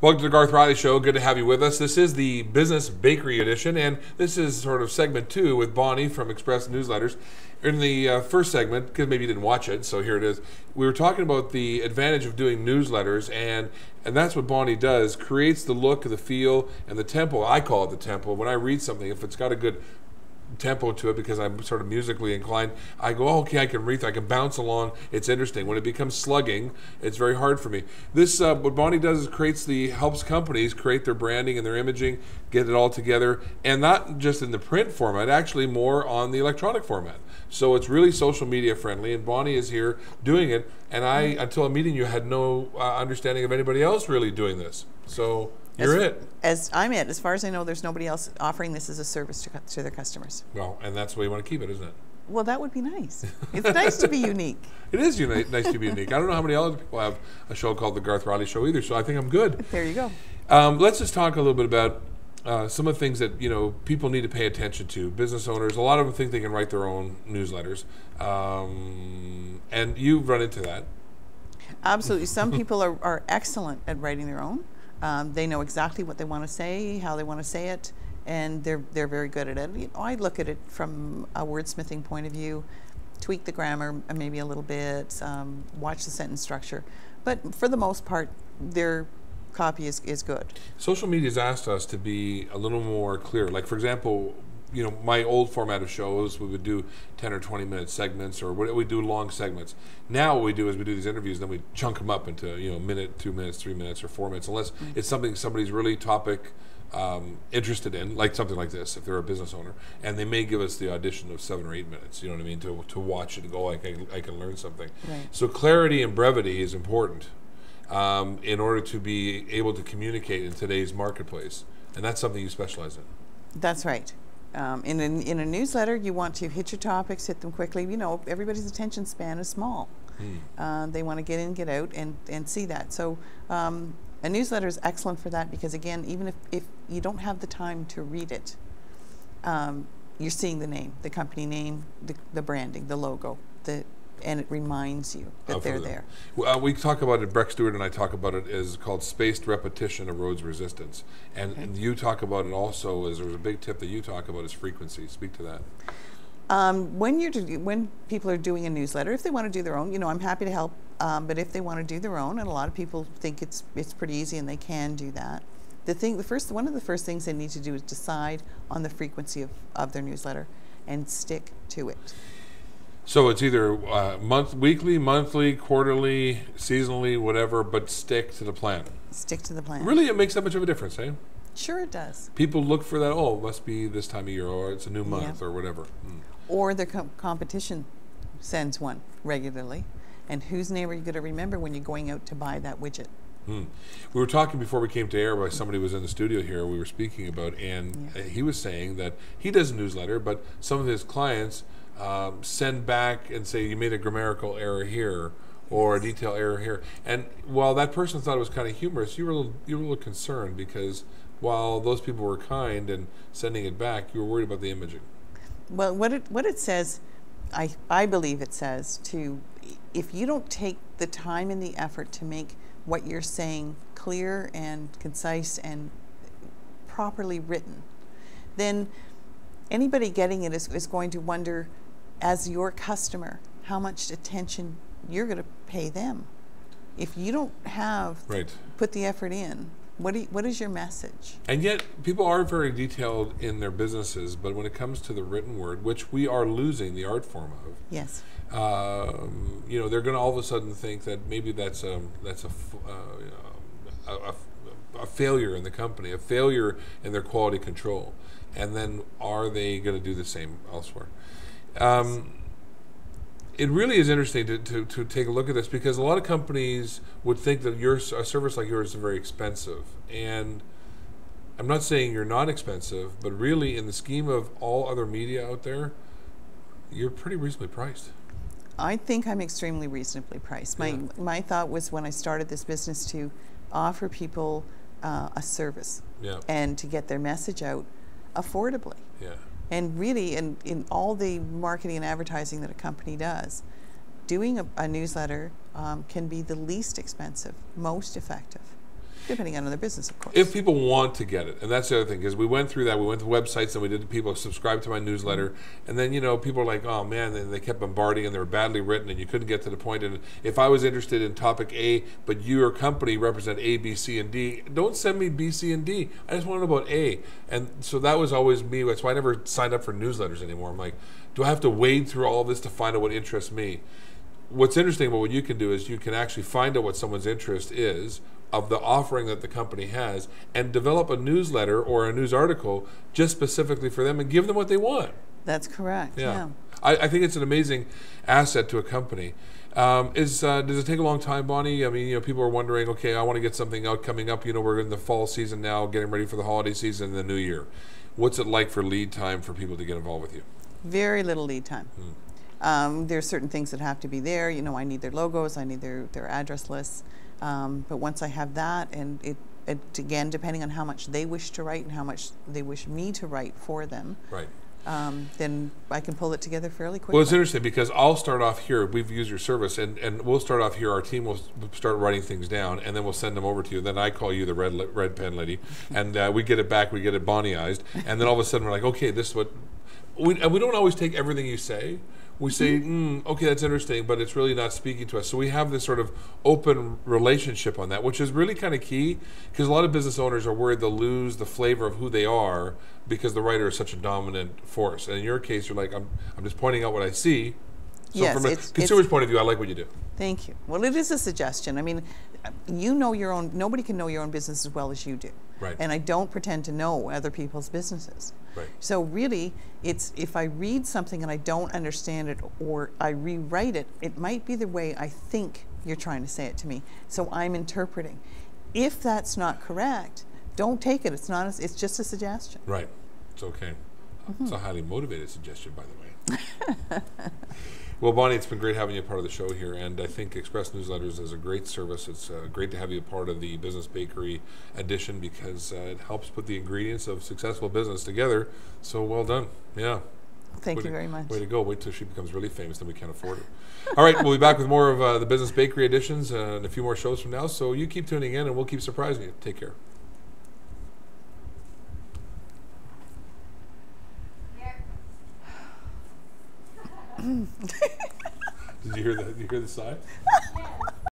Welcome to the Garth Riley Show. Good to have you with us. This is the Business Bakery Edition, and this is sort of segment 2 with Bonnie from Express Newsletters. In the first segment, because maybe you didn't watch it, so here it is, we were talking about the advantage of doing newsletters, and that's what Bonnie does, creates the look, the feel, and the tempo. I call it the tempo. When I read something, if it's got a good tempo to it, because I'm sort of musically inclined, I go, oh, okay, I can read, I can bounce along, it's interesting. When it becomes slugging, it's very hard for me. This, what Bonnie does is helps companies create their branding and their imaging, get it all together, and not just in the print format, actually more on the electronic format. So it's really social media friendly, and Bonnie is here doing it, and I, until a meeting, you had no understanding of anybody else really doing this. So I'm it. As far as I know, there's nobody else offering this as a service to their customers. Well, and that's the way you want to keep it, isn't it? Well, that would be nice. It's nice to be unique. It is nice to be unique. I don't know how many other people have a show called The Garth Riley Show either, so I think I'm good. There you go. Let's just talk a little bit about some of the things that people need to pay attention to. Business owners, a lot of them think they can write their own newsletters, and you've run into that. Absolutely. Some people are excellent at writing their own. They know exactly what they want to say, how they want to say it, and they're very good at it. I look at it from a wordsmithing point of view, tweak the grammar maybe a little bit, watch the sentence structure, but for the most part, their copy is good. Social media has asked us to be a little more clear. Like, for example, my old format of shows, we would do 10 or 20 minute segments, or we do long segments. Now what we do is we do these interviews, then we chunk them up into a minute, 2 minutes, 3 minutes, or 4 minutes, unless it's something somebody's really topic interested in, like something like this, if they're a business owner, and they may give us the audition of 7 or 8 minutes. You know what I mean? To watch it and go, I can learn something. Right. So clarity and brevity is important in order to be able to communicate in today's marketplace, and that's something you specialize in. That's right. In a newsletter, you want to hit your topics, hit them quickly. Everybody's attention span is small. They want to get in, get out, and see that. So a newsletter is excellent for that because, again, even if you don't have the time to read it, you're seeing the name, the company name, the branding, the logo, and it reminds you that they're there. We talk about it, Breck Stewart and I talk about it as called spaced repetition erodes resistance. And you talk about it also as there's a big tip that you talk about is frequency. Speak to that. When people are doing a newsletter, if they want to do their own, I'm happy to help. But if they want to do their own, and a lot of people think it's pretty easy and they can do that. One of the first things they need to do is decide on the frequency of their newsletter and stick to it. So it's either weekly, monthly, quarterly, seasonally, whatever, but stick to the plan. Stick to the plan. Really, it makes that much of a difference, eh? Sure it does. People look for that, it must be this time of year, or it's a new month, or whatever. Or the competition sends one regularly. And whose name are you going to remember when you're going out to buy that widget? We were talking before we came to air by somebody was in the studio here we were speaking about, and he was saying that he does a newsletter, but some of his clients send back and say, you made a grammatical error here or a detail error here. And while that person thought it was kind of humorous, you were a little concerned because while those people were kind and sending it back, you were worried about the imaging. Well, what it says, I believe it says, if you don't take the time and the effort to make what you're saying clear and concise and properly written, then anybody getting it is going to wonder, as your customer, how much attention you're going to pay them. If you don't have put the effort in, what is your message? And yet, people are very detailed in their businesses, but when it comes to the written word, which we are losing the art form of, yes, they're going to all of a sudden think that maybe that's a failure in the company, a failure in their quality control, and then are they going to do the same elsewhere? It really is interesting to take a look at this because a lot of companies would think that a service like yours is very expensive. And I'm not saying you're not expensive, but really in the scheme of all other media out there, you're pretty reasonably priced. I think I'm extremely reasonably priced. My thought was when I started this business to offer people a service and to get their message out affordably. Yeah. And really, in all the marketing and advertising that a company does, doing a newsletter can be the least expensive, most effective. Depending on their business, of course. If people want to get it, and that's the other thing, because we went through that. We went to websites and we did people subscribe to my newsletter, and then people are like, oh man, and they kept bombarding and they were badly written and you couldn't get to the point. And if I was interested in topic A, but your company represent A, B, C, and D, don't send me B, C, and D. I just want to know about A. And so that was always me. That's why I never signed up for newsletters anymore. I'm like, do I have to wade through all of this to find out what interests me? What's interesting about what you can do is you can actually find out what someone's interest is of the offering that the company has and develop a newsletter or a news article just specifically for them and give them what they want. That's correct. Yeah. I think it's an amazing asset to a company. Does it take a long time, Bonnie? I mean, people are wondering, okay, I want to get something out coming up. We're in the fall season now, getting ready for the holiday season and the new year. What's it like for lead time for people to get involved with you? Very little lead time. There's certain things that have to be there. I need their logos, I need their address lists. But once I have that, and it again, depending on how much they wish to write and how much they wish me to write for them, right. Then I can pull it together fairly quickly. Well, it's interesting because I'll start off here. We've used your service, and we'll start off here. Our team will start writing things down, and then we'll send them over to you. Then I call you the red pen lady, and we get it back. We get it Bonnieized, and then all of a sudden we're like, okay, this is what. We don't always take everything you say. We say, okay, that's interesting, but it's really not speaking to us. So we have this sort of open relationship on that, which is really kind of key because a lot of business owners are worried they'll lose the flavor of who they are because the writer is such a dominant force. And in your case, you're like, I'm just pointing out what I see. So yes, from a consumer's point of view, I like what you do. Thank you. Well, it is a suggestion. I mean, your own, nobody can know your own business as well as you do. Right. And I don't pretend to know other people's businesses. Right. So really, it's if I read something and I don't understand it or I rewrite it, it might be the way I think you're trying to say it to me. So I'm interpreting. If that's not correct, don't take it. It's not. It's just a suggestion. Right. It's okay. It's a highly motivated suggestion, by the way. Well, Bonnie, it's been great having you a part of the show here, and I think Express Newsletters is a great service. It's great to have you a part of the Business Bakery edition because it helps put the ingredients of successful business together. So well done. Yeah. Thank you very much. Way to go. Wait till she becomes really famous, then we can't afford it. All right, we'll be back with more of the Business Bakery editions and a few more shows from now, so you keep tuning in and we'll keep surprising you. Take care. Did you hear the sigh?